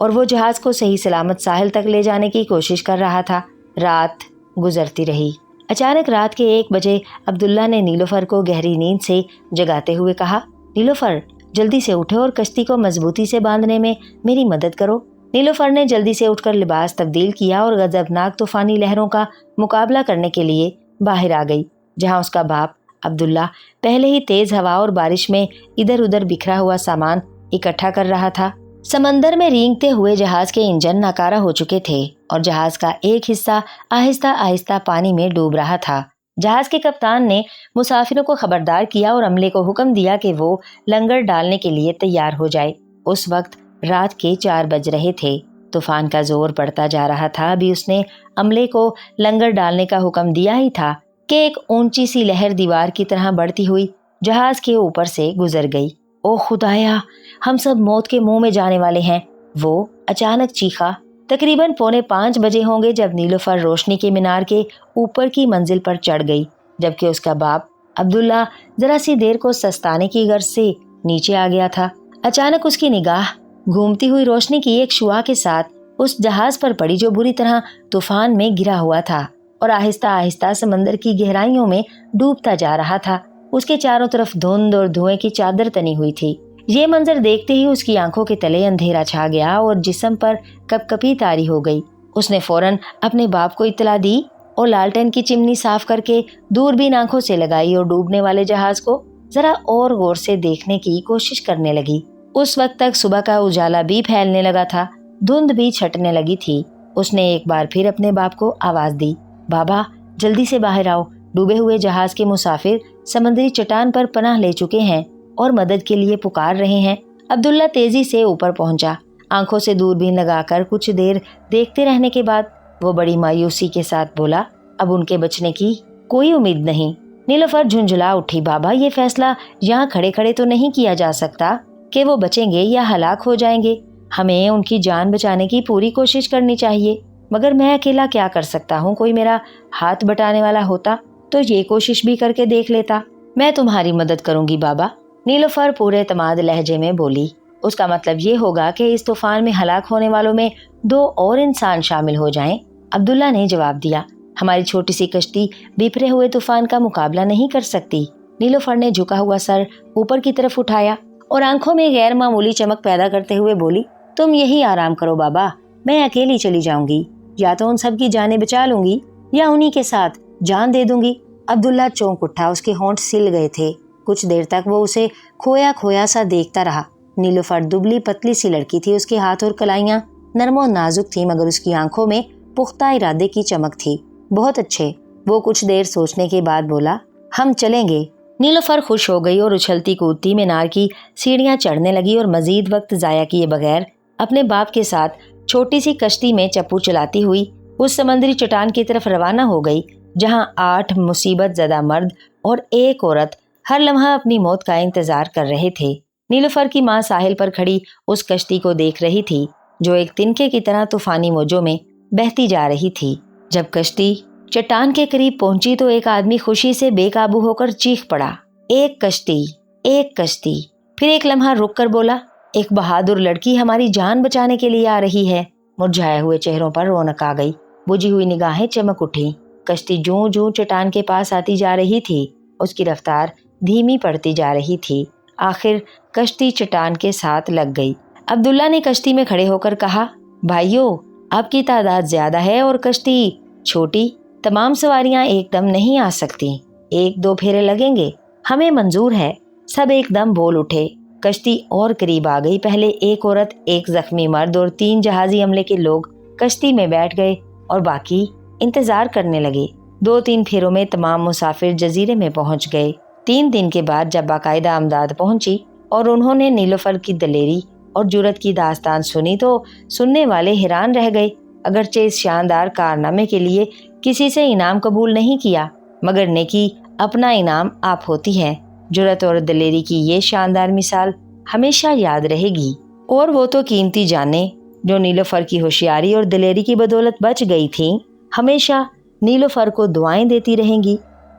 اور وہ جہاز کو صحیح سلامت ساحل تک لے جانے کی کوشش کر رہا تھا۔ رات گزرتی رہی۔ اچانک رات کے 1 بجے عبداللہ نے نیلوفر کو گہری نیند سے جگاتے ہوئے کہا، نیلوفر جلدی سے اٹھو اور کشتی کو مضبوطی سے باندھنے میں میری مدد کرو۔ نیلوفر نے جلدی سے اٹھ کر لباس تبدیل کیا اور غضبناک طوفانی لہروں کا مقابلہ کرنے کے لیے باہر آ گئی، جہاں اس کا باپ عبداللہ پہلے ہی تیز ہوا اور بارش میں ادھر ادھر بکھرا ہوا سامان اکٹھا کر رہا تھا۔ سمندر میں رینگتے ہوئے جہاز کے انجن ناکارہ ہو چکے تھے اور جہاز کا ایک حصہ آہستہ آہستہ پانی میں ڈوب رہا تھا۔ جہاز کے کپتان نے مسافروں کو خبردار کیا اور عملے کو حکم دیا کہ وہ لنگر ڈالنے کے لیے تیار ہو جائے۔ اس وقت رات کے 4 بج رہے تھے۔ طوفان کا زور بڑھتا جا رہا تھا۔ ابھی اس نے عملے کو لنگر ڈالنے کا حکم دیا ہی تھا کہ ایک اونچی سی لہر دیوار کی طرح بڑھتی ہوئی جہاز کے اوپر سے گزر گئی۔ او خدایا، ہم سب موت کے منہ میں جانے والے ہیں، وہ اچانک چیخا۔ تقریباً 4:45 بجے ہوں گے جب نیلوفر روشنی کے مینار کے اوپر کی منزل پر چڑھ گئی، جبکہ اس کا باپ عبداللہ ذرا سی دیر کو سستانے کی غرض سے نیچے آ گیا تھا۔ اچانک اس کی نگاہ گھومتی ہوئی روشنی کی ایک شعاع کے ساتھ اس جہاز پر پڑی جو بری طرح طوفان میں گرا ہوا تھا اور آہستہ آہستہ سمندر کی گہرائیوں میں ڈوبتا جا رہا تھا۔ اس کے چاروں طرف دھند اور دھوئیں کی چادر تنی ہوئی تھی۔ یہ منظر دیکھتے ہی اس کی آنکھوں کے تلے اندھیرا چھا گیا اور جسم پر کپ کپی طاری ہو گئی۔ اس نے فوراً اپنے باپ کو اطلاع دی اور لالٹین کی چمنی صاف کر کے دوربین آنکھوں سے لگائی اور ڈوبنے والے جہاز کو ذرا اور غور سے دیکھنے کی کوشش کرنے لگی۔ اس وقت تک صبح کا اجالا بھی پھیلنے لگا تھا، دھند بھی چھٹنے لگی تھی۔ اس نے ایک بار پھر اپنے باپ کو آواز دی، بابا جلدی سے باہر آؤ، ڈوبے ہوئے جہاز کے مسافر سمندری چٹان پر پناہ لے چکے ہیں اور مدد کے لیے پکار رہے ہیں۔ عبداللہ تیزی سے اوپر پہنچا۔ آنکھوں سے دوربین لگا کر کچھ دیر دیکھتے رہنے کے بعد وہ بڑی مایوسی کے ساتھ بولا، اب ان کے بچنے کی کوئی امید نہیں۔ نیلوفر جھنجھلا اٹھی، بابا یہ فیصلہ یہاں کھڑے کھڑے تو نہیں کیا جا سکتا کہ وہ بچیں گے یا ہلاک ہو جائیں گے۔ ہمیں ان کی جان بچانے کی پوری کوشش کرنی چاہیے، مگر میں اکیلا کیا کر سکتا ہوں؟ کوئی میرا ہاتھ بٹانے والا ہوتا تو یہ کوشش بھی کر کے دیکھ لیتا۔ میں تمہاری مدد کروں گی بابا، نیلوفر پورے اعتماد لہجے میں بولی۔ اس کا مطلب یہ ہوگا کہ اس طوفان میں ہلاک ہونے والوں میں 2 اور انسان شامل ہو جائیں؟ عبداللہ نے جواب دیا، ہماری چھوٹی سی کشتی بپھرے ہوئے طوفان کا مقابلہ نہیں کر سکتی۔ نیلوفر نے جھکا ہوا سر اوپر کی طرف اٹھایا اور آنکھوں میں غیر معمولی چمک پیدا کرتے ہوئے بولی، تم یہی آرام کرو بابا، میں اکیلی چلی جاؤں گی، یا تو ان سب کی جانیں بچا لوں گی یا انہی کے ساتھ جان دے دوں گی۔ عبداللہ چونک اٹھا، اس کے ہونٹ سل گئے تھے۔ کچھ دیر تک وہ اسے کھویا کھویا سا دیکھتا رہا۔ نیلوفر دبلی پتلی سی لڑکی تھی، اس کے ہاتھ اور کلائیاں نرم و نازک تھی، مگر اس کی آنکھوں میں پختہ ارادے کی چمک تھی۔ بہت اچھے، وہ کچھ دیر سوچنے کے بعد بولا، ہم چلیں گے۔ نیلوفر خوش ہو گئی اور اچھلتی کودتی مینار کی سیڑھیاں چڑھنے لگی اور مزید وقت ضائع کیے بغیر اپنے باپ کے ساتھ چھوٹی سی کشتی میں چپو چلاتی ہوئی اس سمندری چٹان کی طرف روانہ ہو گئی جہاں 8 مصیبت زدہ مرد اور 1 عورت ہر لمحہ اپنی موت کا انتظار کر رہے تھے۔ نیلوفر کی ماں ساحل پر کھڑی اس کشتی کو دیکھ رہی تھی جو ایک تنکے کی طرح طوفانی موجوں میں بہتی جا رہی تھی۔ جب کشتی چٹان کے قریب پہنچی تو ایک آدمی خوشی سے بے قابو ہو کر چیخ پڑا، ایک کشتی، ایک کشتی۔ پھر ایک لمحہ رک کر بولا، ایک بہادر لڑکی ہماری جان بچانے کے لیے آ رہی ہے۔ مرجھائے ہوئے چہروں پر رونق آ گئی، بجھی ہوئی نگاہیں چمک اٹھی۔ کشتی جوں جوں چٹان کے پاس آتی جا رہی تھی اس کی رفتار دھیمی پڑتی جا رہی تھی۔ آخر کشتی چٹان کے ساتھ لگ گئی۔ عبداللہ نے کشتی میں کھڑے ہو کر کہا، بھائیو آپ کی تعداد زیادہ ہے اور کشتی چھوٹی، تمام سواریاں ایک دم نہیں آ سکتی، 1-2 پھیرے لگیں گے، ہمیں منظور ہے۔ سب ایک دم بول اٹھے۔ کشتی اور قریب آ گئی۔ پہلے 1 عورت، 1 زخمی مرد اور 3 جہازی عملے کے لوگ کشتی میں بیٹھ گئے اور باقی انتظار کرنے لگے۔ 2-3 پھیروں میں تمام مسافر جزیرے میں پہنچ گئے۔ 3 دن کے بعد جب باقاعدہ امداد پہنچی اور انہوں نے نیلوفر کی دلیری اور جرأت کی داستان سنی تو سننے والے حیران رہ گئے۔ اگرچہ اس شاندار کارنامے کے لیے کسی سے انعام قبول نہیں کیا، مگر نیکی اپنا انعام آپ ہوتی ہے۔ جرأت اور دلیری کی یہ شاندار مثال ہمیشہ یاد رہے گی، اور وہ تو قیمتی جانیں جو نیلوفر کی ہوشیاری اور دلیری کی بدولت بچ گئی تھیں، ہمیشہ نیلوفر کو دعائیں دیتی رہیں گی۔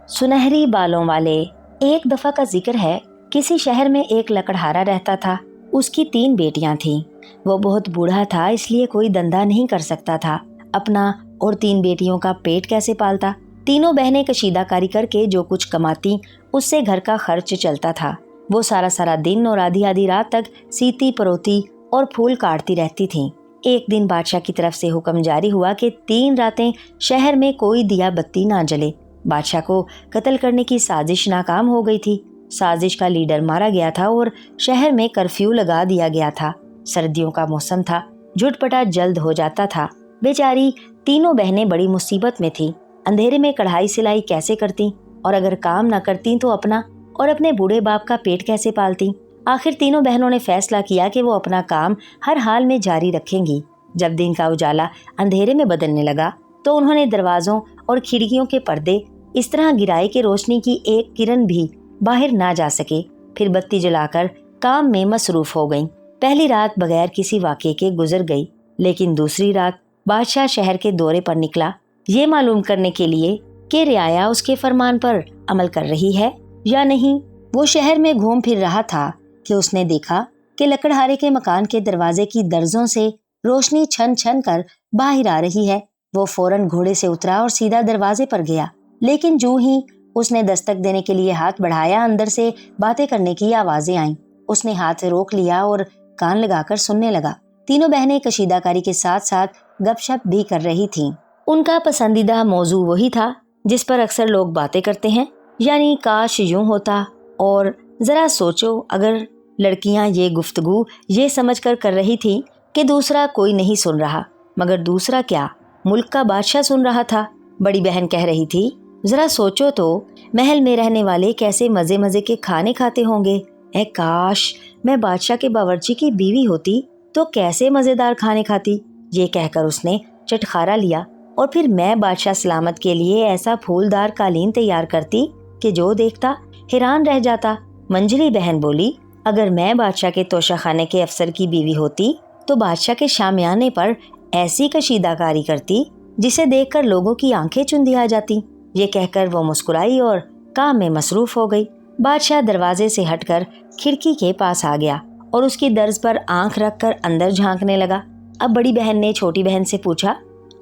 سنہری بالوں والے۔ ایک دفعہ کا ذکر ہے، کسی شہر میں ایک لکڑہارا رہتا تھا۔ اس کی 3 بیٹیاں تھیں۔ وہ بہت بوڑھا تھا، اس لیے کوئی دندہ نہیں کر سکتا تھا۔ اپنا اور 3 بیٹیوں کا پیٹ کیسے پالتا؟ تینوں بہنیں کشیدہ کاری کر کے جو کچھ کماتی اس سے گھر کا خرچ چلتا تھا۔ وہ سارا دن اور آدھی رات تک سیتی پروتی اور پھول کاٹتی رہتی تھیں۔ ایک دن بادشاہ کی طرف سے حکم جاری ہوا کہ 3 راتیں شہر میں کوئی دیا بتی نہ جلے۔ بادشاہ کو قتل کرنے کی سازش ناکام ہو گئی تھی۔ سازش کا لیڈر مارا گیا تھا اور شہر میں کرفیو لگا دیا گیا تھا۔ سردیوں کا موسم تھا، جھٹ پٹا جلد ہو جاتا تھا۔ بیچاری تینوں بہنیں بڑی مصیبت میں تھیں۔ اندھیرے میں کڑھائی سلائی کیسے کرتی، اور اگر کام نہ کرتی تو اپنا اور اپنے بوڑھے باپ کا پیٹ کیسے پالتی؟ آخر تینوں بہنوں نے فیصلہ کیا کہ وہ اپنا کام ہر حال میں جاری رکھیں گی۔ جب دن کا اجالا اندھیرے میں بدلنے لگا تو انہوں نے دروازوں اور کھڑکیوں کے پردے اس طرح گرائے کہ روشنی کی ایک کرن بھی باہر نہ جا سکے۔ پھر بتی جلا کر کام میں مصروف ہو گئیں۔ پہلی رات بغیر کسی واقعے کے گزر گئی، لیکن دوسری رات بادشاہ شہر کے دورے پر نکلا، یہ معلوم کرنے کے لیے کہ رعایا اس کے فرمان پر عمل کر رہی ہے یا نہیں۔ وہ شہر میں گھوم پھر رہا تھا کہ اس نے دیکھا کہ لکڑہارے کے مکان کے دروازے کی درزوں سے روشنی چھن چھن کر باہر آ رہی ہے۔ وہ فوراً گھوڑے سے اترا اور سیدھا دروازے پر گیا، لیکن جو ہی اس نے دستک دینے کے لیے ہاتھ بڑھایا، اندر سے باتیں کرنے کی آوازیں آئیں۔ اس نے ہاتھ روک لیا اور کان لگا کر سننے لگا۔ تینوں بہنیں کشیدہ کاری کے ساتھ ساتھ گپ شپ بھی کر رہی تھیں۔ ان کا پسندیدہ موضوع وہی تھا جس پر اکثر لوگ باتیں کرتے ہیں، یعنی کاش یوں ہوتا، اور ذرا سوچو اگر لڑکیاں یہ گفتگو یہ سمجھ کر رہی تھیں کہ دوسرا کوئی نہیں سن رہا، مگر دوسرا کیا، ملک کا بادشاہ سن رہا تھا۔ بڑی بہن کہہ رہی تھی، ذرا سوچو تو محل میں رہنے والے کیسے مزے مزے کے کھانے کھاتے ہوں گے۔ اے کاش میں بادشاہ کے باورچی کی بیوی ہوتی تو کیسے مزیدار کھانے کھاتی۔ یہ کہہ کر اس نے چٹخارا لیا، اور پھر میں بادشاہ سلامت کے لیے ایسا پھولدار قالین تیار کرتی کہ جو دیکھتا حیران رہ جاتا۔ منجلی بہن بولی، اگر میں بادشاہ کے توشہ خانے کے افسر کی بیوی ہوتی تو بادشاہ کے شامیانے پر ایسی کشیدہ کاری کرتی جسے دیکھ کر لوگوں کی آنکھیں چندی آ جاتی۔ یہ کہہ کر وہ مسکرائی اور کام میں مصروف ہو گئی۔ بادشاہ دروازے سے ہٹ کر کھڑکی کے پاس آ گیا اور اس کی درز پر آنکھ رکھ کر اندر جھانکنے لگا۔ اب بڑی بہن نے چھوٹی بہن سے پوچھا،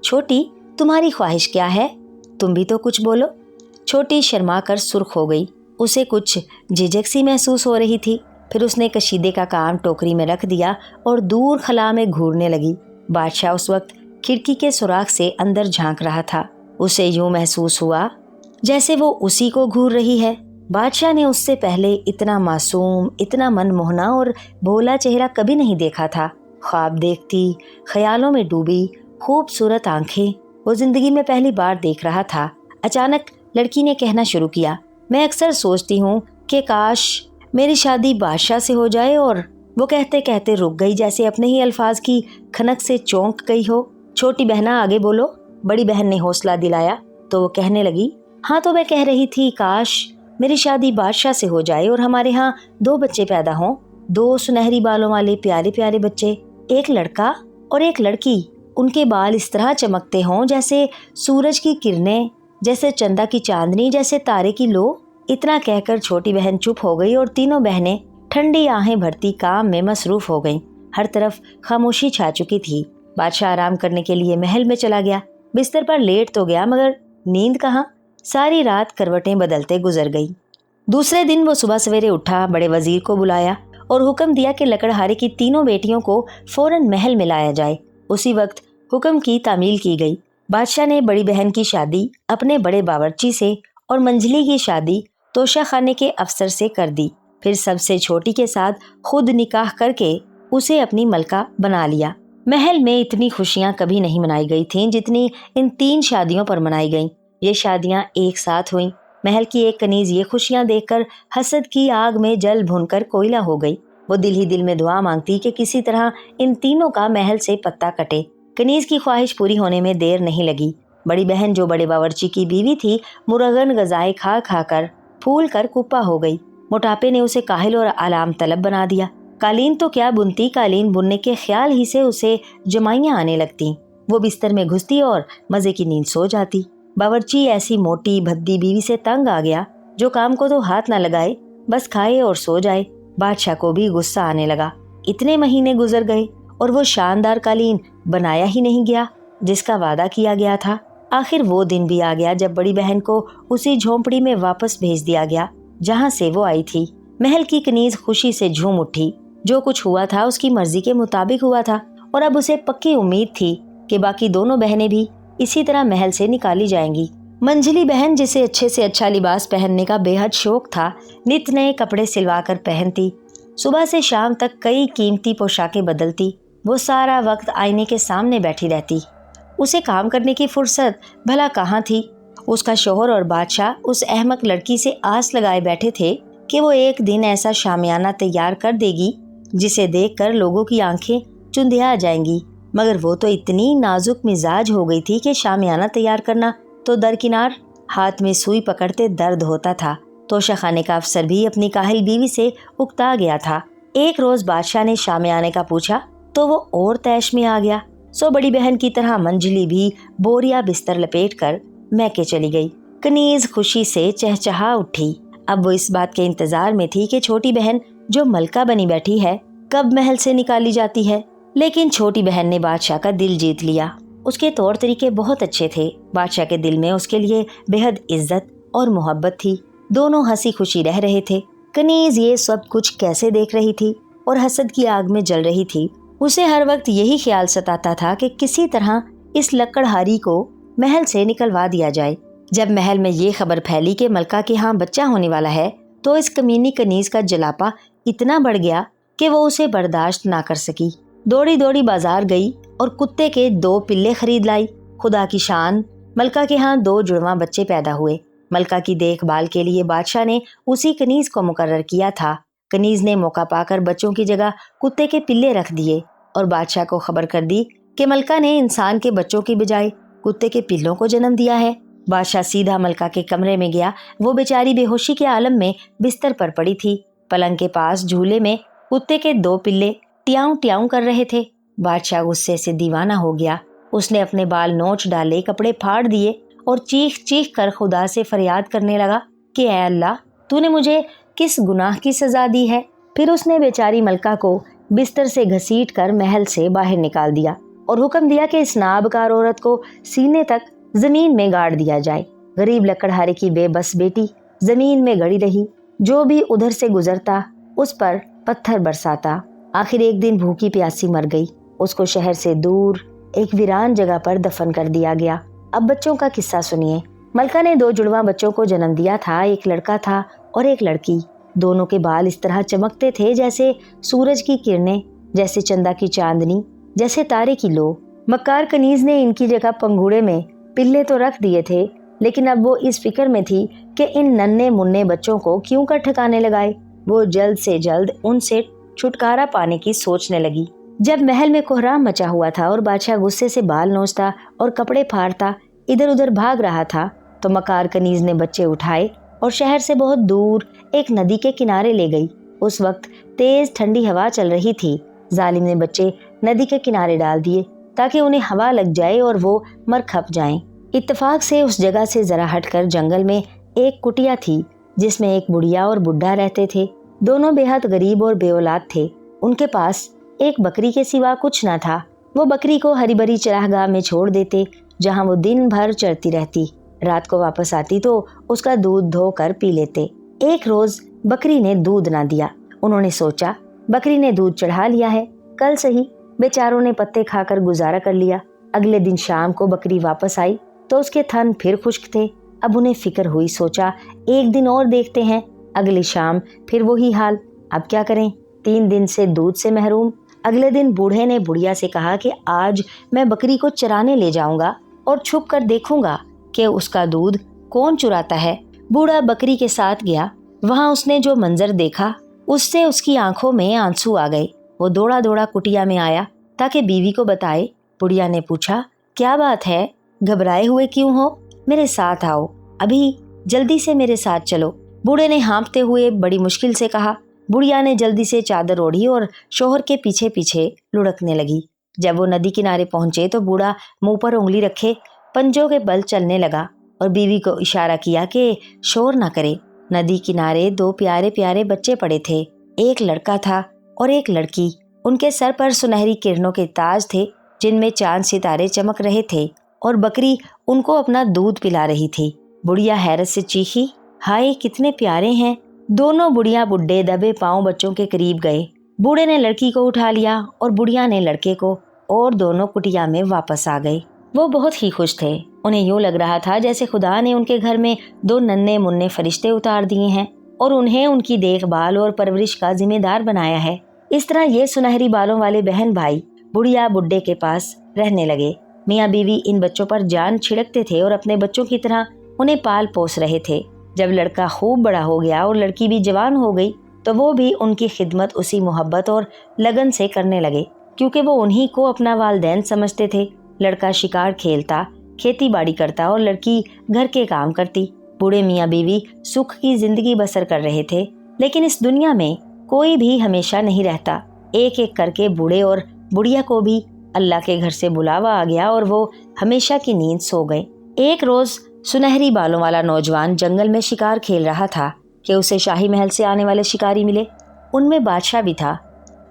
چھوٹی تمہاری خواہش کیا ہے؟ تم بھی تو کچھ بولو۔ چھوٹی شرما کر سرخ ہو گئی، اسے کچھ جھجک سی محسوس ہو رہی تھی۔ پھر اس نے کشیدے کا کام ٹوکری میں رکھ دیا اور دور خلا میں گھورنے لگی۔ بادشاہ اس وقت کھڑکی کے سوراخ سے اندر جھانک رہا تھا۔ اسے یوں محسوس ہوا جیسے وہ اسی کو گھور رہی ہے۔ بادشاہ نے اس سے پہلے اتنا معصوم، اتنا من موہنا اور بھولا چہرہ کبھی نہیں دیکھا تھا۔ خواب دیکھتی، خیالوں میں ڈوبی، خوبصورت آنکھیں وہ زندگی میں پہلی بار دیکھ رہا تھا۔ اچانک لڑکی نے کہنا شروع کیا، میں اکثر سوچتی ہوں کہ کاش میری شادی بادشاہ سے ہو جائے، اور وہ کہتے کہتے رک گئی، جیسے اپنے ہی الفاظ کی کھنک سے چونک گئی ہو۔ چھوٹی بہنا آگے بولو، بڑی بہن نے حوصلہ دلایا تو وہ کہنے لگی، ہاں تو میں کہہ رہی تھی کاش میری شادی بادشاہ سے ہو جائے اور ہمارے ہاں 2 بچے پیدا ہوں، 2 سنہری بالوں والے پیارے پیارے بچے، ایک لڑکا اور ایک لڑکی۔ ان کے بال اس طرح چمکتے ہوں جیسے سورج کی کرنیں، جیسے چندا کی چاندنی، جیسے تارے کی لو۔ اتنا کہہ کر چھوٹی بہن چپ ہو گئی اور تینوں بہنیں ٹھنڈی آہیں بھرتی کام میں مصروف ہو گئیں۔ ہر طرف خاموشی چھا چکی تھی۔ بادشاہ آرام کرنے کے لیے محل میں چلا گیا۔ بستر پر لیٹ تو گیا، مگر نیند کہاں؟ ساری رات کروٹیں بدلتے گزر گئی۔ دوسرے دن وہ صبح سویرے اٹھا، بڑے وزیر کو بلایا اور حکم دیا کہ لکڑہارے کی تینوں بیٹیوں کو فوراً محل میں لایا جائے۔ اسی وقت حکم کی تعمیل کی گئی۔ بادشاہ نے بڑی بہن کی شادی اپنے بڑے باورچی سے اور منجلی کی شادی توشہ خانے کے افسر سے کر دی۔ پھر سب سے چھوٹی کے ساتھ خود نکاح کر کے اسے اپنی ملکہ بنا لیا۔ محل میں اتنی خوشیاں کبھی نہیں منائی گئی تھیں جتنی ان 3 شادیوں پر منائی گئیں۔ یہ شادیاں ایک ساتھ ہوئیں۔ محل کی ایک کنیز یہ خوشیاں دیکھ کر حسد کی آگ میں جل بھن کر کوئلہ ہو گئی۔ وہ دل ہی دل میں دعا مانگتی کہ کسی طرح ان تینوں کا محل سے پتہ کٹے۔ کنیز کی خواہش پوری ہونے میں دیر نہیں لگی۔ بڑی بہن جو بڑے باورچی کی بیوی تھی، مرغن غذائیں کھا کھا کر پھول کر کپا ہو گئی۔ موٹاپے نے اسے کاہل اور آلام طلب بنا دیا۔ قالین تو کیا بنتی، قالین بننے کے خیال ہی سے اسے جمائیاں آنے لگتی۔ وہ بستر میں گھستی اور مزے کی نیند سو جاتی۔ باورچی ایسی موٹی بھدی بیوی سے تنگ آ گیا، جو کام کو تو ہاتھ نہ لگائے، بس کھائے اور سو جائے۔ بادشاہ کو بھی غصہ آنے لگا۔ اتنے مہینے گزر گئے، اور وہ شاندار قالین بنایا ہی نہیں گیا جس کا وعدہ کیا گیا تھا۔ آخر وہ دن بھی آ گیا جب بڑی بہن کو اسی جھونپڑی میں واپس بھیج دیا گیا جہاں سے وہ آئی تھی۔ محل کی کنیز خوشی سے جھوم اٹھی۔ جو کچھ ہوا تھا اس کی مرضی کے مطابق ہوا تھا اور اب اسے پکی امید تھی کہ باقی دونوں بہنیں بھی اسی طرح محل سے نکالی جائیں گی۔ منجلی بہن، جسے اچھے سے اچھا لباس پہننے کا بے حد شوق تھا، نت نئے کپڑے سلوا کر پہنتی، صبح سے شام تک کئی قیمتی پوشاکیں بدلتی، وہ سارا وقت آئینے کے سامنے بیٹھی رہتی۔ اسے کام کرنے کی فرصت بھلا کہاں تھی؟ اس کا شوہر اور بادشاہ اس احمق لڑکی سے آس لگائے بیٹھے تھے کہ وہ ایک دن ایسا شامیانہ تیار کر دے گی جسے دیکھ کر لوگوں کی آنکھیں چندھیا جائیں گی، مگر وہ تو اتنی نازک مزاج ہو گئی تھی کہ شامیانہ تیار کرنا تو درکنار، ہاتھ میں سوئی پکڑتے درد ہوتا تھا۔ توشہ خانے کا افسر بھی اپنی کاہل بیوی سے اکتا گیا تھا۔ ایک روز بادشاہ نے شامیانے کا پوچھا تو وہ اور تیش میں آ گیا۔ سو بڑی بہن کی طرح منجلی بھی بوریا بستر لپیٹ کر میکے چلی گئی۔ کنیز خوشی سے چہچہا اٹھی۔ اب وہ اس بات کے انتظار میں تھی کہ چھوٹی بہن جو ملکہ بنی بیٹھی ہے کب محل سے نکالی جاتی ہے، لیکن چھوٹی بہن نے بادشاہ کا دل جیت لیا۔ اس کے طور طریقے بہت اچھے تھے۔ بادشاہ کے دل میں اس کے لیے بے حد عزت اور محبت تھی۔ دونوں ہنسی خوشی رہ رہے تھے۔ کنیز یہ سب کچھ کیسے دیکھ رہی تھی اور حسد کی آگ میں جل رہی تھی۔ اسے ہر وقت یہی خیال ستاتا تھا کہ کسی طرح اس لکڑہاری کو محل سے نکلوا دیا جائے۔ جب محل میں یہ خبر پھیلی کہ ملکہ کے ہاں بچہ ہونے والا ہے تو اس کمینی کنیز کا جلاپا اتنا بڑھ گیا کہ وہ اسے برداشت نہ کر سکی۔ دوڑی دوڑی بازار گئی اور کتے کے 2 پلے خرید لائی۔ خدا کی شان، ملکہ کے ہاں 2 جڑواں بچے پیدا ہوئے۔ ملکہ کی دیکھ بھال کے لیے بادشاہ نے اسی کنیز کو مقرر کیا تھا۔ کنیز نے موقع پا کر بچوں کی جگہ کتے کے پلے رکھ دیے اور بادشاہ کو خبر کر دی کہ ملکہ نے انسان کے بچوں کی بجائے کتے کے پلوں کو جنم دیا ہے۔ بادشاہ سیدھا ملکہ کے کمرے میں گیا۔ وہ بیچاری بے ہوشی کے عالم میں بستر پر پڑی تھی۔ پلنگ کے پاس جھولے میں کتے کے 2 پلے ٹیاؤں ٹیاؤں کر رہے تھے۔ بادشاہ غصے سے دیوانہ ہو گیا۔ اس نے اپنے بال نوچ ڈالے، کپڑے پھاڑ دیے اور چیخ چیخ کر خدا سے فریاد کرنے لگا کہ اے اللہ، تو نے مجھے کس گناہ کی سزا دی ہے؟ پھر اس نے بیچاری ملکہ کو بستر سے گھسیٹ کر محل سے باہر نکال دیا اور حکم دیا کہ اس نابکار عورت کو سینے تک زمین میں گاڑ دیا جائے۔ غریب لکڑہارے کی بے بس بیٹی زمین میں گڑی رہی۔ جو بھی ادھر سے گزرتا اس پر پتھر برساتا۔ آخر ایک دن بھوکی پیاسی مر گئی۔ اس کو شہر سے دور ایک ویران جگہ پر دفن کر دیا گیا۔ اب بچوں کا قصہ سنیے۔ ملکہ نے 2 جڑواں بچوں کو جنم دیا تھا۔ ایک لڑکا تھا اور ایک لڑکی۔ دونوں کے بال اس طرح چمکتے تھے جیسے سورج کی کرنیں، جیسے چندا کی چاندنی، جیسے تارے کی لو۔ مکار کنیز نے ان کی جگہ پنگوڑے میں پلے تو رکھ دیے تھے، لیکن اب وہ اس فکر میں تھی کہ ان ننھے منھے بچوں کو کیوں کر ٹھکانے لگائے۔ وہ جلد سے جلد ان سے چھٹکارا پانے کی سوچنے لگی۔ جب محل میں کوہرام مچا ہوا تھا اور بادشاہ غصے سے بال نوچتا اور کپڑے پھاڑتا ادھر ادھر بھاگ رہا تھا تو مکار کنیز نے بچے اٹھائے اور شہر سے بہت دور ایک ندی کے کنارے لے گئی۔ اس وقت تیز ٹھنڈی ہوا چل رہی تھی۔ ظالم نے بچے ندی کے کنارے ڈال دیے تاکہ انہیں ہوا لگ جائے اور وہ مر کھپ جائیں۔ اتفاق سے اس جگہ سے ذرا ہٹ کر جنگل میں ایک کٹیا تھی جس میں ایک بڑھیا اور بڈھا رہتے تھے۔ دونوں بے حد غریب اور بے اولاد تھے۔ ان کے پاس ایک بکری کے سوا کچھ نہ تھا۔ وہ بکری کو ہری بھری چراگاہ میں چھوڑ دیتے جہاں وہ دن بھر چرتی رہتی۔ رات کو واپس آتی تو اس کا دودھ دھو کر پی لیتے۔ ایک روز بکری نے دودھ نہ دیا۔ انہوں نے سوچا بکری نے دودھ چڑھا لیا ہے، کل صحیح۔ بیچاروں نے پتے کھا کر گزارا کر لیا۔ اگلے دن شام کو بکری واپس آئی تو اس کے تھن پھر خشک تھے۔ اب انہیں فکر ہوئی، سوچا ایک دن اور دیکھتے ہیں۔ اگلی شام پھر وہی حال۔ اب کیا کریں؟ 3 دن سے دودھ سے محروم۔ اگلے دن بوڑھے نے بڑھیا سے کہا کہ آج میں بکری کو چرانے لے جاؤں گا اور چھپ کر دیکھوں گا کہ اس کا دودھ کون چراتا ہے۔ بوڑھا بکری کے ساتھ گیا۔ وہاں اس نے جو منظر دیکھا اس سے اس کی آنکھوں میں آنسو آ گئے۔ وہ دوڑا دوڑا کٹیا میں آیا تاکہ بیوی کو بتائے۔ بڑھیا نے پوچھا کیا بات ہے، گھبرائے ہوئے کیوں ہو؟ میرے ساتھ آؤ، ابھی جلدی سے میرے ساتھ چلو۔ بوڑھے نے ہانپتے ہوئے بڑی مشکل سے کہا۔ بڑھیا نے جلدی سے چادر اوڑھی اور شوہر کے پیچھے پیچھے لڑکنے لگی۔ جب وہ ندی کنارے پہنچے تو بوڑھا منہ پر انگلی رکھے پنجوں کے بل چلنے لگا اور بیوی کو اشارہ کیا کہ شور نہ کرے۔ ندی کنارے 2 پیارے پیارے بچے پڑے تھے۔ ایک لڑکا تھا اور ایک لڑکی۔ ان کے سر پر سنہری کرنوں کے تاج تھے جن میں چاند ستارے چمک رہے تھے، اور بکری ان کو اپنا دودھ پلا رہی تھی۔ بڑھیا حیرت سے چیخی، ہائے کتنے پیارے ہیں! دونوں بڑھیا بڈھے دبے پاؤں بچوں کے قریب گئے۔ بوڑھے نے لڑکی کو اٹھا لیا اور بڑھیا نے لڑکے کو، اور دونوں کٹیا میں واپس آ گئے۔ وہ بہت ہی خوش تھے۔ انہیں یوں لگ رہا تھا جیسے خدا نے ان کے گھر میں 2 ننھے منھے فرشتے اتار دیے ہیں اور انہیں ان کی دیکھ بھال اور پرورش کا ذمہ دار بنایا ہے۔ اس طرح یہ سنہری بالوں والے بہن بھائی بڑھیا بڈھے کے پاس رہنے لگے۔ میاں بیوی ان بچوں پر جان چھڑکتے تھے اور اپنے بچوں کی طرح انہیں پال پوس رہے تھے۔ جب لڑکا خوب بڑا ہو گیا اور لڑکی بھی جوان ہو گئی تو وہ بھی ان کی خدمت اسی محبت اور لگن سے کرنے لگے، کیونکہ وہ انہی کو اپنا والدین سمجھتے تھے۔ لڑکا شکار کھیلتا، کھیتی باڑی کرتا اور لڑکی گھر کے کام کرتی۔ بوڑھے میاں بیوی سکھ کی زندگی بسر کر رہے تھے، لیکن اس دنیا میں کوئی بھی ہمیشہ نہیں رہتا۔ ایک ایک کر کے بوڑھے اور بڑھیا کو بھی اللہ کے گھر سے بلاوا آ گیا اور وہ ہمیشہ کی نیند سو گئے۔ ایک روز سنہری بالوں والا نوجوان جنگل میں شکار کھیل رہا تھا کہ اسے شاہی محل سے آنے والے شکاری ملے۔ ان میں بادشاہ بھی تھا۔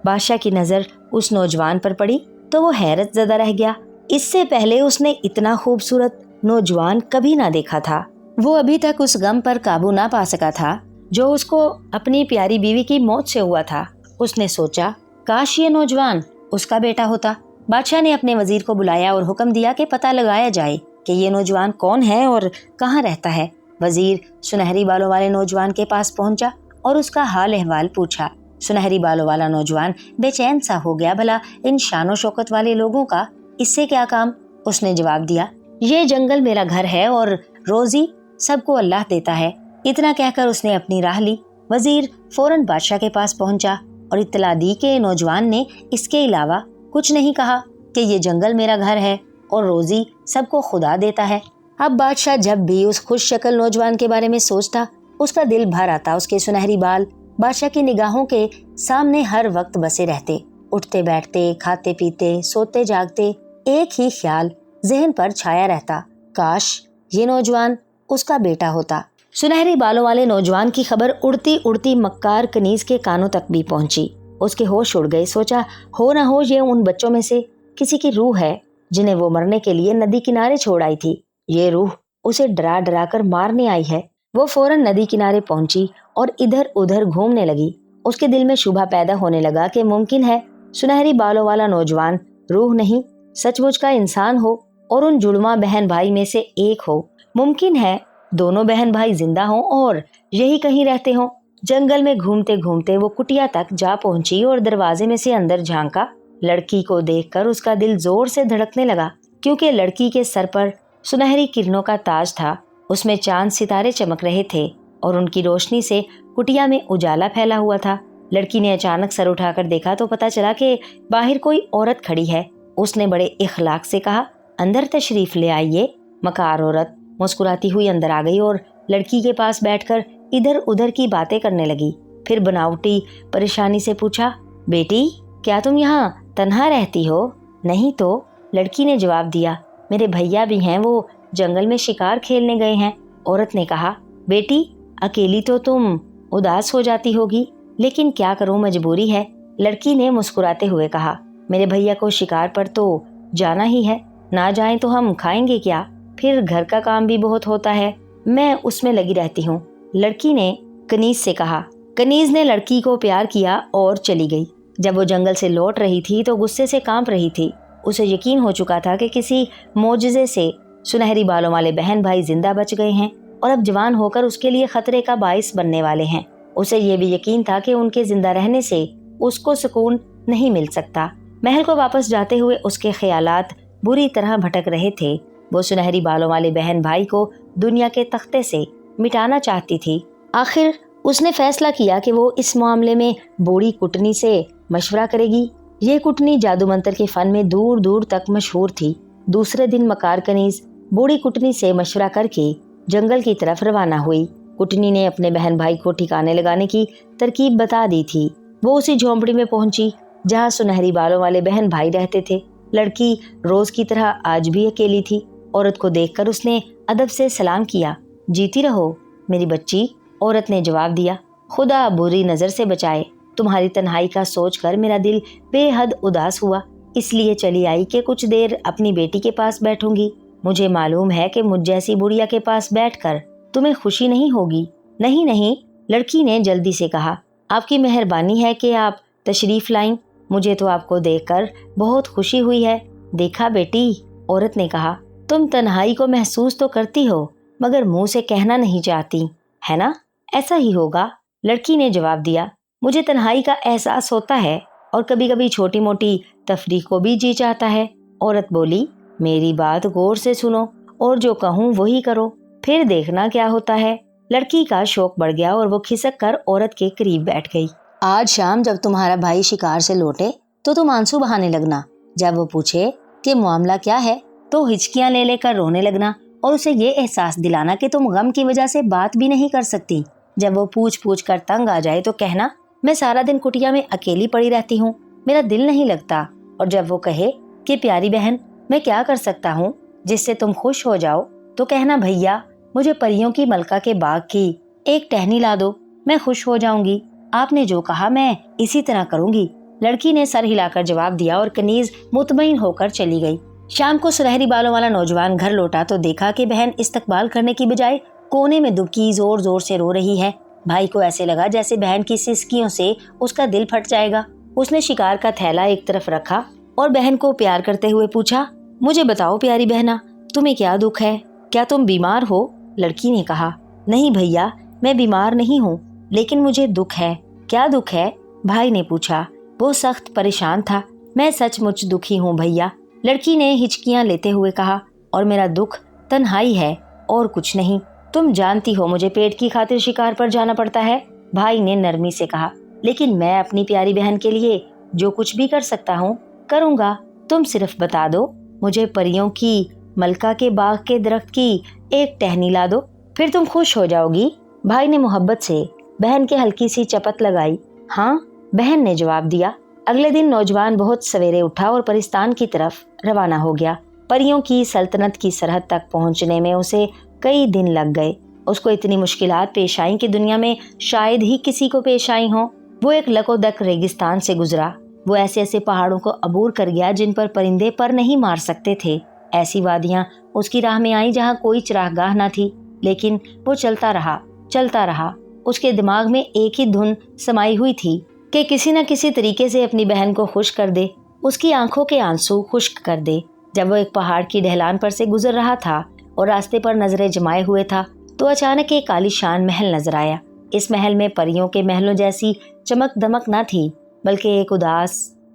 بادشاہ کی نظر اس نوجوان پر پڑی تو وہ حیرت زدہ رہ گیا۔ اس سے پہلے اس نے اتنا خوبصورت نوجوان کبھی نہ دیکھا تھا۔ وہ ابھی تک اس غم پر قابو نہ پا سکا تھا جو اس کو اپنی پیاری بیوی کی موت سے ہوا تھا۔ اس نے سوچا، کاش یہ نوجوان اس کا بیٹا ہوتا۔ بادشاہ نے اپنے وزیر کو بلایا اور حکم دیا کہ پتہ لگایا جائے کہ یہ نوجوان کون ہے اور کہاں رہتا ہے۔ وزیر سنہری بالوں والے نوجوان کے پاس پہنچا اور اس کا حال احوال پوچھا۔ سنہری بالوں والا نوجوان بے چین سا ہو گیا، بھلا ان شان و شوکت والے لوگوں کا اس سے کیا کام؟ اس نے جواب دیا، یہ جنگل میرا گھر ہے اور روزی سب کو اللہ دیتا ہے۔ اتنا کہہ کر اس نے اپنی راہ لی۔ وزیر فوراً بادشاہ کے پاس پہنچا اور اطلاع دی کہ نوجوان نے اس کے علاوہ کچھ نہیں کہا کہ یہ جنگل میرا گھر ہے اور روزی سب کو خدا دیتا ہے۔ اب بادشاہ جب بھی اس خوش شکل نوجوان کے بارے میں سوچتا، اس کا دل بھر آتا۔ اس کے سنہری بال بادشاہ کی نگاہوں کے سامنے ہر وقت بسے رہتے۔ اٹھتے بیٹھتے، کھاتے پیتے، سوتے جاگتے، ایک ہی خیال ذہن پر چھایا رہتا، کاش یہ نوجوان اس کا بیٹا ہوتا۔ سنہری بالوں والے نوجوان کی خبر اڑتی اڑتی مکار کنیز کے کانوں تک بھی پہنچی۔ اس کے ہوش اڑ گئے۔ سوچا، ہو نہ ہو یہ ان بچوں میں سے کسی کی روح ہے جنہیں وہ مرنے کے لیے ندی کنارے چھوڑ آئی تھی۔ یہ روح اسے ڈرا ڈرا کر مارنے آئی ہے۔ وہ فوراً ندی کنارے پہنچی اور ادھر ادھر گھومنے لگی۔ اس کے دل میں شبہ پیدا ہونے لگا کہ ممکن ہے سنہری بالوں والا نوجوان روح نہیں، سچ مچ کا انسان ہو اور ان جڑواں بہن بھائی میں سے ایک ہو۔ ممکن ہے دونوں بہن بھائی زندہ ہوں اور یہی کہیں رہتے ہوں۔ جنگل میں گھومتے گھومتے وہ کٹیا تک جا پہنچی اور دروازے میں سے اندر جھانکا۔ لڑکی کو دیکھ کر اس کا دل زور سے دھڑکنے لگا، کیونکہ لڑکی کے سر پر سنہری کرنوں کا تاج تھا۔ اس میں چاند ستارے چمک رہے تھے اور ان کی روشنی سے کٹیا میں اجالا پھیلا ہوا تھا۔ لڑکی نے اچانک سر اٹھا کر دیکھا تو پتا چلا کہ باہر کوئی عورت کھڑی ہے۔ اس نے بڑے اخلاق سے کہا، اندر تشریف لے آئیے۔ مکار عورت مسکراتی ہوئی اندر آ گئی اور لڑکی کے پاس بیٹھ کر ادھر ادھر کی باتیں کرنے لگی۔ پھر بناوٹی پریشانی سے پوچھا، بیٹی کیا تم یہاں تنہا رہتی ہو؟ نہیں تو، لڑکی نے جواب دیا، میرے بھیا بھی ہیں، وہ جنگل میں شکار کھیلنے گئے ہیں۔ عورت نے کہا، بیٹی اکیلی تو تم اداس ہو جاتی ہوگی، لیکن کیا کروں، مجبوری ہے۔ لڑکی نے مسکراتے ہوئے کہا، میرے بھیا کو شکار پر تو جانا ہی ہے، نہ جائیں تو ہم کھائیں گے کیا؟ پھر گھر کا کام بھی بہت ہوتا ہے، میں اس میں لگی رہتی ہوں۔ لڑکی نے کنیز سے کہا۔ کنیز نے لڑکی کو پیار کیا اور چلی گئی۔ جب وہ جنگل سے لوٹ رہی تھی تو غصے سے کانپ رہی تھی۔ اسے یقین ہو چکا تھا کہ کسی معجزے سے سنہری بالوں والے بہن بھائی زندہ بچ گئے ہیں اور اب جوان ہو کر اس کے لیے خطرے کا باعث بننے والے ہیں۔ اسے یہ بھی یقین تھا کہ ان کے زندہ رہنے سے اس کو سکون نہیں مل سکتا۔ محل کو واپس جاتے ہوئے اس کے خیالات بری طرح بھٹک رہے تھے۔ وہ سنہری بالوں والے بہن بھائی کو دنیا کے تختے سے مٹانا چاہتی تھی۔ آخر اس نے فیصلہ کیا کہ وہ اس معاملے میں بوڑھی کٹنی سے مشورہ کرے گی۔ یہ کٹنی جادو منتر کے فن میں دور دور تک مشہور تھی۔ دوسرے دن مکار کنیز بوڑھی کٹنی سے مشورہ کر کے جنگل کی طرف روانہ ہوئی۔ کٹنی نے اپنے بہن بھائی کو ٹھکانے لگانے کی ترکیب بتا دی تھی۔ وہ اسی جھونپڑی میں پہنچی جہاں سنہری بالوں والے بہن بھائی رہتے تھے۔ لڑکی روز کی طرح آج بھی اکیلی تھی۔ عورت کو دیکھ کر اس نے ادب سے سلام کیا، جیتی رہو میری بچی۔ عورت نے جواب دیا، خدا بری نظر سے بچائے، تمہاری تنہائی کا سوچ کر میرا دل بے حد اداس ہوا، اس لیے چلی آئی کہ کچھ دیر اپنی بیٹی کے پاس بیٹھوں گی۔ مجھے معلوم ہے کہ مجھ جیسی بڑھیا کے پاس بیٹھ کر تمہیں خوشی نہیں ہوگی۔ نہیں نہیں، لڑکی نے جلدی سے کہا، آپ کی مہربانی ہے کہ آپ تشریف لائیں، مجھے تو آپ کو دیکھ کر بہت خوشی ہوئی ہے۔ دیکھا بیٹی، عورت نے کہا، تم تنہائی کو محسوس تو کرتی ہو مگر منہ سے کہنا نہیں چاہتی، ہے نا؟ ایسا ہی ہوگا، لڑکی نے جواب دیا۔ مجھے تنہائی کا احساس ہوتا ہے اور کبھی کبھی چھوٹی موٹی تفریح کو بھی جی چاہتا ہے۔ عورت بولی، میری بات غور سے سنو اور جو کہوں وہی کرو، پھر دیکھنا کیا ہوتا ہے۔ لڑکی کا شوق بڑھ گیا اور وہ کھسک کر عورت کے قریب بیٹھ گئی۔ آج شام جب تمہارا بھائی شکار سے لوٹے تو تم آنسو بہانے لگنا، جب وہ پوچھے کہ معاملہ کیا ہے تو ہچکیاں لے لے کر رونے لگنا اور اسے یہ احساس دلانا کہ تم غم کی وجہ سے بات بھی نہیں کر سکتی۔ جب وہ پوچھ کر تنگ آ جائے تو کہنا، میں سارا دن کٹیا میں اکیلی پڑی رہتی ہوں، میرا دل نہیں لگتا۔ اور جب وہ کہے کہ پیاری بہن میں کیا کر سکتا ہوں جس سے تم خوش ہو جاؤ تو کہنا، بھیا مجھے پریوں کی ملکہ کے باغ کی ایک ٹہنی لا دو، میں خوش ہو جاؤں گی۔ آپ نے جو کہا میں اسی طرح کروں گی، لڑکی نے سر ہلا کر جواب دیا اور کنیز مطمئن ہو کر چلی گئی۔ شام کو سنہری بالوں والا نوجوان گھر لوٹا تو دیکھا کہ بہن استقبال کرنے کی بجائے کونے میں دبکی زور زور سے رو رہی ہے۔ بھائی کو ایسے لگا جیسے بہن کی سسکیوں سے اس کا دل پھٹ جائے گا۔ اس نے شکار کا تھیلا ایک طرف رکھا اور بہن کو پیار کرتے ہوئے پوچھا، مجھے بتاؤ پیاری بہنا، تمہیں کیا دکھ ہے؟ کیا تم بیمار ہو؟ لڑکی نے کہا، نہیں بھیا، میں بیمار نہیں ہوں، لیکن مجھے دکھ ہے۔ کیا دکھ ہے؟ بھائی نے پوچھا۔ وہ سخت پریشان تھا۔ میں سچ مچ دکھی ہوں بھیا، لڑکی نے ہچکیاں لیتے ہوئے کہا، اور میرا دکھ تنہائی ہے اور کچھ نہیں۔ تم جانتی ہو مجھے پیٹ کی خاطر شکار پر جانا پڑتا ہے، بھائی نے نرمی سے کہا، لیکن میں اپنی پیاری بہن کے لیے جو کچھ بھی کر سکتا ہوں کروں گا۔ تم صرف بتا دو، مجھے پریوں کی ملکہ کے باغ کے درخت کی ایک ٹہنی لا دو، پھر تم خوش ہو جاؤ گی۔ بھائی نے محبت سے بہن کے ہلکی سی چپت لگائی۔ ہاں، بہن نے جواب دیا۔ اگلے دن نوجوان بہت سویرے اٹھا اور پرستان کی طرف روانہ ہو گیا۔ پریوں کی سلطنت کی سرحد تک پہنچنے میں اسے کئی دن لگ گئے۔ اس کو اتنی مشکلات پیش آئیں کہ دنیا میں شاید ہی کسی کو پیش آئی ہوں۔ وہ ایک لکودک ریگستان سے گزرا۔ وہ ایسے ایسے پہاڑوں کو عبور کر گیا جن پر پرندے پر نہیں مار سکتے تھے۔ ایسی وادیاں اس کی راہ میں آئیں جہاں کوئی چراگاہ نہ تھی، لیکن وہ چلتا رہا۔ اس کے دماغ میں ایک ہی دھن سمائی ہوئی تھی کہ کسی نہ کسی طریقے سے اپنی بہن کو خوش کر دے، اس کی آنکھوں کے آنسو خشک کر دے۔ جب وہ ایک پہاڑ کی ڈھلان پر سے گزر رہا تھا اور راستے پر نظریں جمائے ہوئے تھا تو اچانک ایک عالی شان محل نظر آیا۔ اس محل میں پریوں کے محلوں جیسی چمک دمک نہ تھی، بلکہ ایک اداس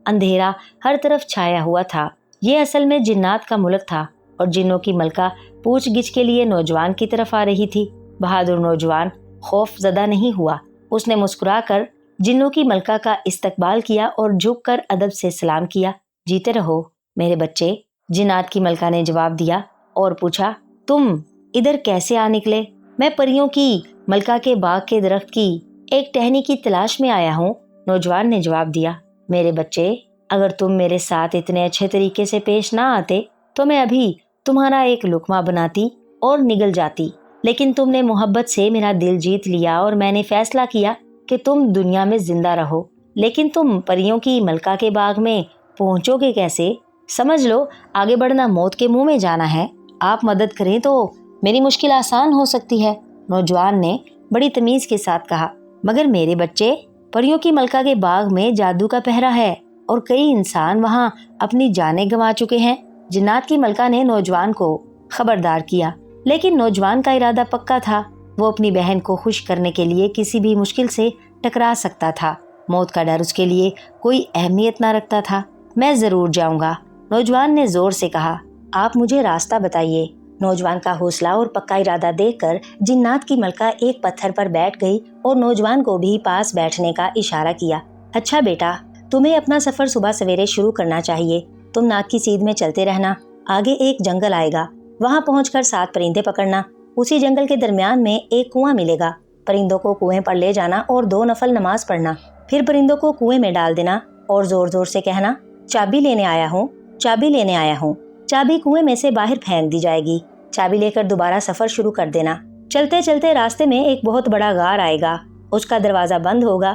اندھیرا ہر طرف چھایا ہوا تھا۔ یہ اصل میں جنات کا ملک تھا اور جنوں کی ملکہ پوچھ گچھ کے لیے نوجوان کی طرف آ رہی تھی۔ بہادر نوجوان خوف زدہ نہیں ہوا۔ اس نے مسکرا کر جنوں کی ملکہ کا استقبال کیا اور جھک کر ادب سے سلام کیا۔ جیتے رہو میرے بچے، جنات کی ملکہ نے جواب دیا اور پوچھا، تم ادھر کیسے آ نکلے؟ میں پریوں کی ملکہ کے باغ کے درخت کی ایک ٹہنی کی تلاش میں آیا ہوں، نوجوان نے جواب دیا۔ میرے بچے، اگر تم میرے ساتھ اتنے اچھے طریقے سے پیش نہ آتے تو میں ابھی تمہارا ایک لقمہ بناتی اور نگل جاتی، لیکن تم نے محبت سے میرا دل جیت لیا اور میں نے فیصلہ کیا کہ تم دنیا میں زندہ رہو، لیکن تم پریوں کی ملکہ کے باغ میں پہنچو گے کیسے؟ سمجھ لو آگے بڑھنا موت کے منہ میں جانا ہے۔ آپ مدد کریں تو میری مشکل آسان ہو سکتی ہے، نوجوان نے بڑی تمیز کے ساتھ کہا۔ مگر میرے بچے، پریوں کی ملکہ کے باغ میں جادو کا پہرا ہے اور کئی انسان وہاں اپنی جانیں گنوا چکے ہیں، جنات کی ملکہ نے نوجوان کو خبردار کیا۔ لیکن نوجوان کا ارادہ پکا تھا، وہ اپنی بہن کو خوش کرنے کے لیے کسی بھی مشکل سے ٹکرا سکتا تھا۔ موت کا ڈر اس کے لیے کوئی اہمیت نہ رکھتا تھا۔ میں ضرور جاؤں گا، نوجوان نے زور سے کہا۔ آپ مجھے راستہ بتائیے۔ نوجوان کا حوصلہ اور پکا ارادہ دیکھ کر جنات کی ملکہ ایک پتھر پر بیٹھ گئی اور نوجوان کو بھی پاس بیٹھنے کا اشارہ کیا۔ اچھا بیٹا، تمہیں اپنا سفر صبح سویرے شروع کرنا چاہیے۔ تم ناک کی سیدھ میں چلتے رہنا، آگے ایک جنگل آئے گا، وہاں پہنچ کر 7 پرندے پکڑنا۔ اسی جنگل کے درمیان میں ایک کنواں ملے گا، پرندوں کو کنویں پر لے جانا اور 2 نفل نماز پڑھنا، پھر پرندوں کو کنویں میں ڈال دینا اور زور زور سے کہنا، چابی لینے آیا ہوں، چابی لینے آیا ہوں۔ چابی کنویں میں سے باہر پھینک دی جائے گی۔ چابی لے کر دوبارہ سفر شروع کر دینا۔ چلتے چلتے راستے میں ایک بہت بڑا غار آئے گا، اس کا دروازہ بند ہوگا،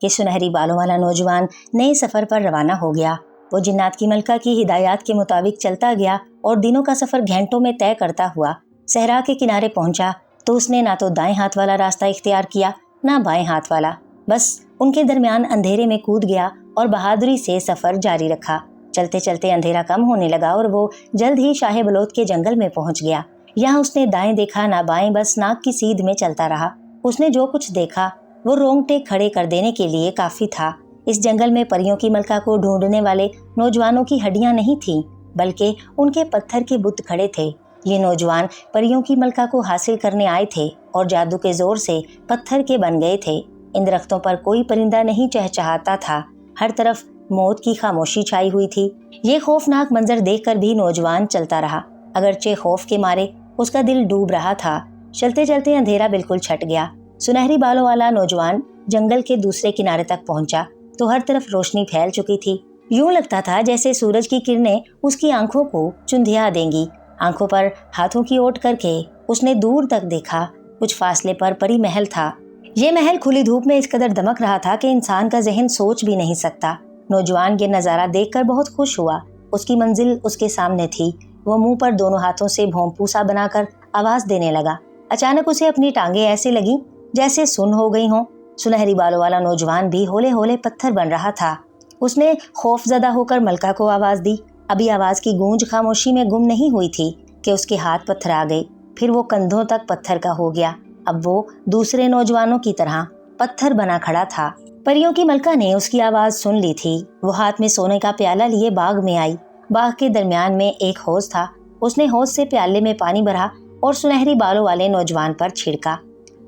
کہ سنہری بالوں والا نوجوان نئے سفر پر روانہ ہو گیا۔ وہ جنات کی ملکہ کی ہدایات کے مطابق چلتا گیا اور دنوں کا سفر گھنٹوں میں طے کرتا ہوا صحرا کے کنارے پہنچا تو اس نے نہ تو دائیں ہاتھ والا راستہ اختیار کیا نہ بائیں ہاتھ والا، بس ان کے درمیان اندھیرے میں کود گیا اور بہادری سے سفر جاری رکھا۔ چلتے چلتے اندھیرا کم ہونے لگا اور وہ جلد ہی شاہ بلوت کے جنگل میں پہنچ گیا۔ یہاں اس نے دائیں دیکھا نہ بائیں، بس ناک کی سیدھ میں چلتا رہا۔ اس نے جو کچھ دیکھا وہ رونگٹے کھڑے کر دینے کے لیے کافی تھا۔ اس جنگل میں پریوں کی ملکہ کو ڈھونڈنے والے نوجوانوں کی ہڈیاں نہیں تھیں، بلکہ ان کے پتھر کے بت کھڑے تھے۔ یہ نوجوان پریوں کی ملکہ کو حاصل کرنے آئے تھے اور جادو کے زور سے پتھر کے بن گئے تھے۔ ان درختوں پر کوئی پرندہ نہیں چہچہاتا تھا، ہر طرف موت کی خاموشی چھائی ہوئی تھی۔ یہ خوفناک منظر دیکھ کر بھی نوجوان چلتا رہا، اگرچہ خوف کے مارے اس کا دل ڈوب رہا تھا۔ چلتے چلتے اندھیرا بالکل چھٹ گیا۔ سنہری بالوں والا نوجوان جنگل کے دوسرے کنارے تک پہنچا تو ہر طرف روشنی پھیل چکی تھی۔ یوں لگتا تھا جیسے سورج کی کرنیں اس کی آنکھوں کو چندھیا دیں گی۔ آنکھوں پر ہاتھوں کی اوٹ کر کے اس نے دور تک دیکھا۔ کچھ فاصلے پر پری محل تھا۔ یہ محل کھلی دھوپ میں اس قدر دمک رہا تھا کہ انسان کا ذہن سوچ بھی نہیں سکتا۔ نوجوان یہ نظارہ دیکھ کر بہت خوش ہوا۔ اس کی منزل اس کے سامنے تھی۔ وہ منہ پر دونوں ہاتھوں سے بھونپو سا بنا کر آواز دینے لگا۔ اچانک اسے اپنی ٹانگیں ایسے لگیں جیسے سن ہو گئی ہوں۔ سنہری بالوں والا نوجوان بھی ہولے ہولے پتھر بن رہا تھا۔ اس نے خوف زدہ ہو کر ملکہ کو آواز دی۔ ابھی آواز کی گونج خاموشی میں گم نہیں ہوئی تھی کہ اس کے ہاتھ پتھر آ گئے، پھر وہ کندھوں تک پتھر کا ہو گیا۔ اب وہ دوسرے نوجوانوں کی طرح پتھر بنا کھڑا تھا۔ پریوں کی ملکہ نے اس کی آواز سن لی تھی۔ وہ ہاتھ میں سونے کا پیالہ لیے باغ میں آئی۔ باغ کے درمیان میں ایک حوض تھا۔ اس نے حوض سے پیالے میں پانی بھرا اور سنہری بالوں والے نوجوان پر چھڑکا۔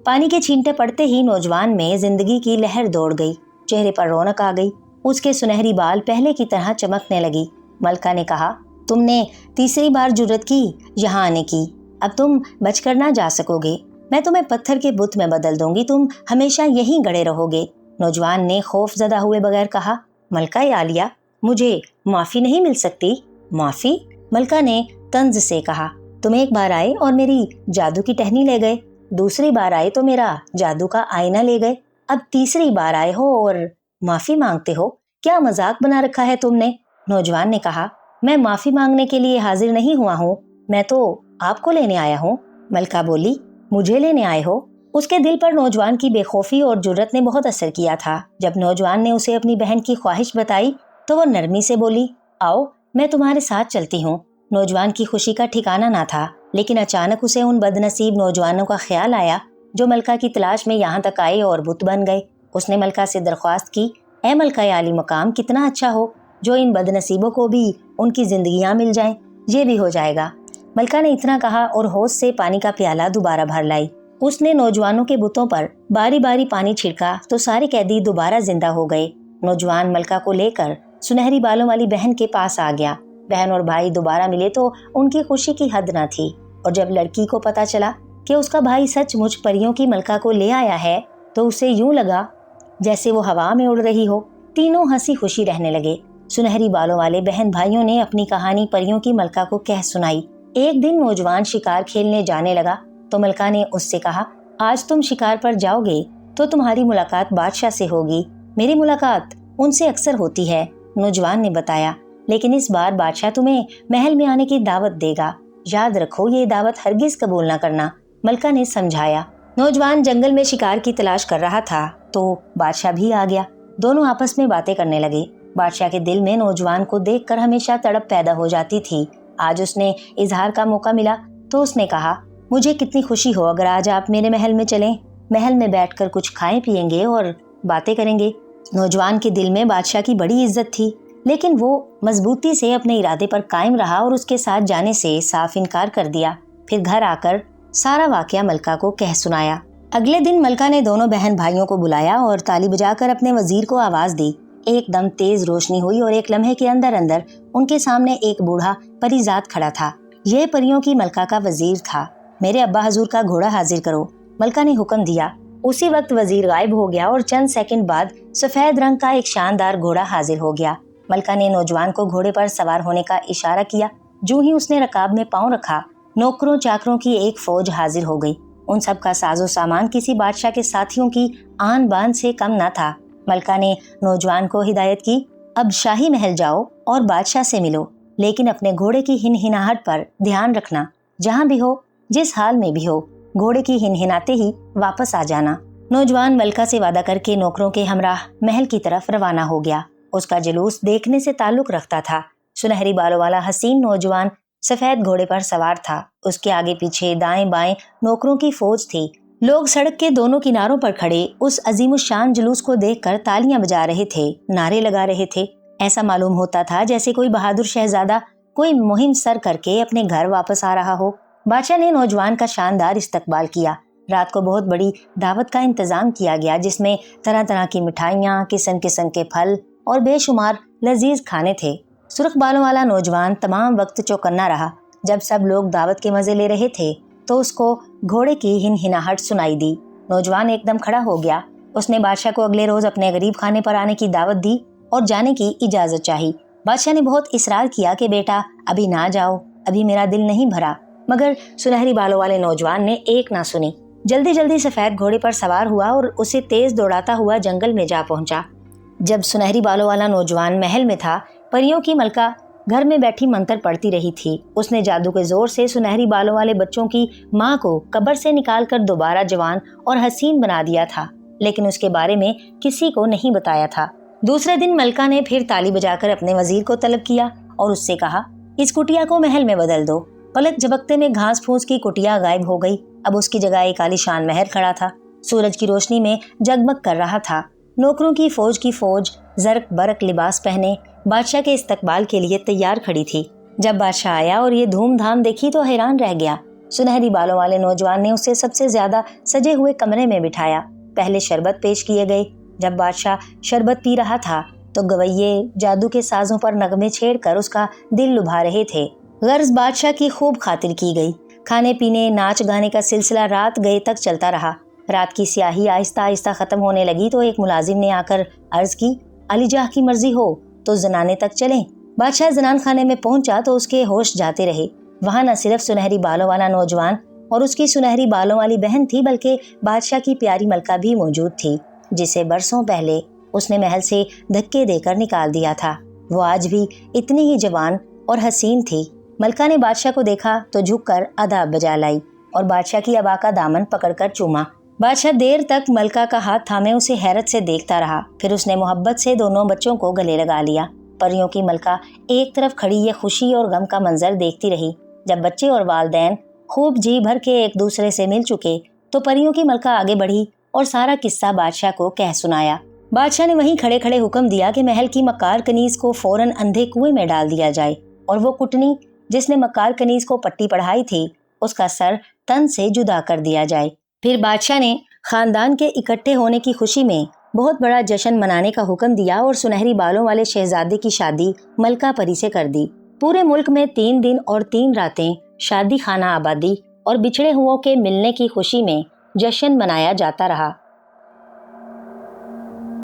پانی کے چھینٹے پڑتے ہی نوجوان میں زندگی کی لہر دوڑ گئی، چہرے پر رونق آ گئی، اس کے سنہری بال پہلے کی طرح چمکنے لگی۔ ملکہ نے کہا، تم نے تیسری بار جرت کی یہاں آنے کی، اب تم بچ کر نہ جا سکو گے۔ میں تمہیں پتھر کے بت میں بدل دوں گی، تم ہمیشہ یہیں گڑے رہو گے۔ نوجوان نے خوف زدہ ہوئے بغیر کہا، ملکہ عالیہ، مجھے معافی نہیں مل سکتی؟ معافی؟ ملکہ نے طنز سے کہا، تم ایک بار آئے اور میری جادو کی ٹہنی لے گئے، دوسری بار آئے تو میرا جادو کا آئینہ لے گئے، اب تیسری بار آئے ہو اور معافی مانگتے ہو؟ کیا مذاق بنا رکھا ہے تم نے؟ نوجوان نے کہا، میں معافی مانگنے کے لیے حاضر نہیں ہوا ہوں، میں تو آپ کو لینے آیا ہوں۔ ملکہ بولی، مجھے لینے آئے ہو؟ اس کے دل پر نوجوان کی بے خوفی اور جرت نے بہت اثر کیا تھا۔ جب نوجوان نے اسے اپنی بہن کی خواہش بتائی تو وہ نرمی سے بولی، آؤ میں تمہارے ساتھ چلتی ہوں۔ نوجوان کی خوشی کا ٹھکانہ نہ تھا، لیکن اچانک اسے ان بد نصیب نوجوانوں کا خیال آیا جو ملکہ کی تلاش میں یہاں تک آئے اور بت بن گئے۔ اس نے ملکہ سے درخواست کی، اے ملکہ عالی مقام، کتنا اچھا ہو جو ان بد نصیبوں کو بھی ان کی زندگیاں مل جائیں، یہ بھی ہو جائے گا۔ ملکہ نے اتنا کہا اور حوض سے پانی کا پیالہ دوبارہ بھر لائی۔ اس نے نوجوانوں کے بتوں پر باری باری پانی چھڑکا تو سارے قیدی دوبارہ زندہ ہو گئے۔ نوجوان ملکہ کو لے کر سنہری بالوں والی بہن کے پاس آ گیا۔ بہن اور بھائی دوبارہ ملے تو ان کی خوشی کی حد نہ تھی، اور جب لڑکی کو پتا چلا کہ اس کا بھائی سچ مچ پریوں کی ملکہ کو لے آیا ہے تو اسے یوں لگا جیسے وہ ہوا میں اڑ رہی ہو۔ تینوں ہنسی خوشی رہنے لگے۔ سنہری بالوں والے بہن بھائیوں نے اپنی کہانی پریوں کی ملکہ کو کہہ سنائی۔ ایک دن نوجوان شکار کھیلنے جانے لگا تو ملکہ نے اس سے کہا، آج تم شکار پر جاؤ گے تو تمہاری ملاقات بادشاہ سے ہوگی۔ میری ملاقات ان سے اکثر ہوتی ہے، نوجوان نے بتایا، لیکن اس بار بادشاہ تمہیں محل میں آنے کی دعوت دے گا، یاد رکھو یہ دعوت ہرگز قبول نہ کرنا، ملکہ نے سمجھایا۔ نوجوان جنگل میں شکار کی تلاش کر رہا تھا تو بادشاہ بھی آ گیا۔ دونوں آپس میں باتیں کرنے لگے۔ بادشاہ کے دل میں نوجوان کو دیکھ کر ہمیشہ تڑپ پیدا ہو جاتی تھی۔ آج اس نے اظہار کا موقع ملا تو اس نے کہا، مجھے کتنی خوشی ہو اگر آج آپ میرے محل میں چلیں، محل میں بیٹھ کر کچھ کھائیں پیئیں گے اور باتیں کریں گے۔ نوجوان کے دل میں بادشاہ کی بڑی عزت تھی، لیکن وہ مضبوطی سے اپنے ارادے پر قائم رہا اور اس کے ساتھ جانے سے صاف انکار کر دیا۔ پھر گھر آ کر سارا واقعہ ملکہ کو کہہ سنایا۔ اگلے دن ملکہ نے دونوں بہن بھائیوں کو بلایا اور تالی بجا کر اپنے وزیر کو آواز دی۔ ایک دم تیز روشنی ہوئی اور ایک لمحے کے اندر اندر ان کے سامنے ایک بوڑھا پری زاد کھڑا تھا۔ یہ پریوں کی ملکہ کا وزیر تھا۔ میرے ابا حضور کا گھوڑا حاضر کرو، ملکہ نے حکم دیا۔ اسی وقت وزیر غائب ہو گیا اور چند سیکنڈ بعد سفید رنگ کا ایک شاندار گھوڑا حاضر ہو گیا۔ ملکہ نے نوجوان کو گھوڑے پر سوار ہونے کا اشارہ کیا۔ جو ہی اس نے رکاب میں پاؤں رکھا، نوکروں چاکروں کی ایک فوج حاضر ہو گئی۔ ان سب کا ساز و سامان کسی بادشاہ کے ساتھیوں کی آن بان سے کم نہ تھا۔ ملکہ نے نوجوان کو ہدایت کی، اب شاہی محل جاؤ اور بادشاہ سے ملو، لیکن اپنے گھوڑے کی ہنہناہٹ پر دھیان رکھنا، جہاں بھی ہو، جس حال میں بھی ہو، گھوڑے کی ہنہناتے ہی واپس آ جانا۔ نوجوان ملکہ سے وعدہ کر کے نوکروں کے ہمراہ محل کی طرف روانہ ہو گیا۔ اس کا جلوس دیکھنے سے تعلق رکھتا تھا۔ سنہری بالوں والا حسین نوجوان سفید گھوڑے پر سوار تھا۔ اس کے آگے پیچھے دائیں بائیں نوکروں کی فوج تھی۔ لوگ سڑک کے دونوں کناروں پر کھڑے اس عظیم الشان جلوس کو دیکھ کر تالیاں بجا رہے تھے، نعرے لگا رہے تھے۔ ایسا معلوم ہوتا تھا جیسے کوئی بہادر شہزادہ کوئی مہم سر کر کے اپنے گھر واپس آ رہا ہو۔ بادشاہ نے نوجوان کا شاندار استقبال کیا۔ رات کو بہت بڑی دعوت کا انتظام کیا گیا، جس میں طرح طرح کی مٹھائیاں، قسم قسم کے پھل اور بے شمار لذیذ کھانے تھے۔ سرخ بالوں والا نوجوان تمام وقت چوکنا رہا۔ جب سب لوگ دعوت کے مزے لے رہے تھے تو اس کو گھوڑے کی ہنہناہٹ سنائی دی۔ نوجوان ایک دم کھڑا ہو گیا۔ اس نے بادشاہ کو اگلے روز اپنے غریب خانے پر آنے کی دعوت دی اور جانے کی اجازت چاہی۔ بادشاہ نے بہت اصرار کیا کہ بیٹا ابھی نہ جاؤ، ابھی میرا دل نہیں بھرا، مگر سنہری بالوں والے نوجوان نے ایک نہ سنی۔ جلدی جلدی سفید گھوڑے پر سوار ہوا اور اسے تیز دوڑاتا ہوا جنگل میں جا پہنچا۔ جب سنہری بالوں والا نوجوان محل میں تھا، پریوں کی ملکہ گھر میں بیٹھی منتر پڑھتی رہی تھی۔ اس نے جادو کے زور سے سنہری بالوں والے بچوں کی ماں کو قبر سے نکال کر دوبارہ جوان اور حسین بنا دیا تھا، لیکن اس کے بارے میں کسی کو نہیں بتایا تھا۔ دوسرے دن ملکہ نے پھر تالی بجا کر اپنے وزیر کو طلب کیا اور اس سے کہا، اس کٹیا کو محل میں بدل دو۔ پلک جھپکتے میں گھاس پھوس کی کٹیا غائب ہو گئی۔ اب اس کی جگہ ایک عالیشان محل کھڑا تھا، سورج کی روشنی میں جگمگ کر رہا تھا۔ نوکروں کی فوج زرق برق لباس پہنے بادشاہ کے استقبال کے لیے تیار کھڑی تھی۔ جب بادشاہ آیا اور یہ دھوم دھام دیکھی تو حیران رہ گیا۔ سنہری بالوں والے نوجوان نے اسے سب سے زیادہ سجے ہوئے کمرے میں بٹھایا۔ پہلے شربت پیش کیے گئے۔ جب بادشاہ شربت پی رہا تھا تو گویے جادو کے سازوں پر نغمے چھیڑ کر اس کا دل لبھا رہے تھے۔ غرض بادشاہ کی خوب خاطر کی گئی۔ کھانے پینے، ناچ گانے کا سلسلہ رات گئے تک چلتا رہا۔ رات کی سیاہی آہستہ آہستہ ختم ہونے لگی تو ایک ملازم نے آ کر عرض کی، علی جاہ کی مرضی ہو تو زنانے تک چلیں۔ بادشاہ زنان خانے میں پہنچا تو اس کے ہوش جاتے رہے۔ وہاں نہ صرف سنہری بالوں والا نوجوان اور اس کی سنہری بالوں والی بہن تھی، بلکہ بادشاہ کی پیاری ملکہ بھی موجود تھی، جسے برسوں پہلے اس نے محل سے دھکے دے کر نکال دیا تھا۔ وہ آج بھی اتنی ہی جوان اور حسین تھی۔ ملکہ نے بادشاہ کو دیکھا تو جھک کر آداب بجا لائی اور بادشاہ کی ابا کا دامن پکڑ کر چوما۔ بادشاہ دیر تک ملکہ کا ہاتھ تھامے اسے حیرت سے دیکھتا رہا۔ پھر اس نے محبت سے دونوں بچوں کو گلے لگا لیا۔ پریوں کی ملکہ ایک طرف کھڑی یہ خوشی اور غم کا منظر دیکھتی رہی۔ جب بچے اور والدین خوب جی بھر کے ایک دوسرے سے مل چکے تو پریوں کی ملکہ آگے بڑھی اور سارا قصہ بادشاہ کو کہہ سنایا۔ بادشاہ نے وہیں کھڑے کھڑے حکم دیا کہ محل کی مکار کنیز کو فوراً اندھے کنویں میں ڈال دیا جائے اور وہ کٹنی جس نے مکار کنیز کو پٹی پڑھائی تھی اس کا سر تن سے جدا کر دیا جائے۔ پھر بادشاہ نے خاندان کے اکٹھے ہونے کی خوشی میں بہت بڑا جشن منانے کا حکم دیا اور سنہری بالوں والے شہزادے کی شادی ملکہ پری سے کر دی۔ پورے ملک میں 3 دن اور 3 راتیں شادی خانہ آبادی اور بچھڑے ہوں کے ملنے کی خوشی میں جشن منایا جاتا رہا۔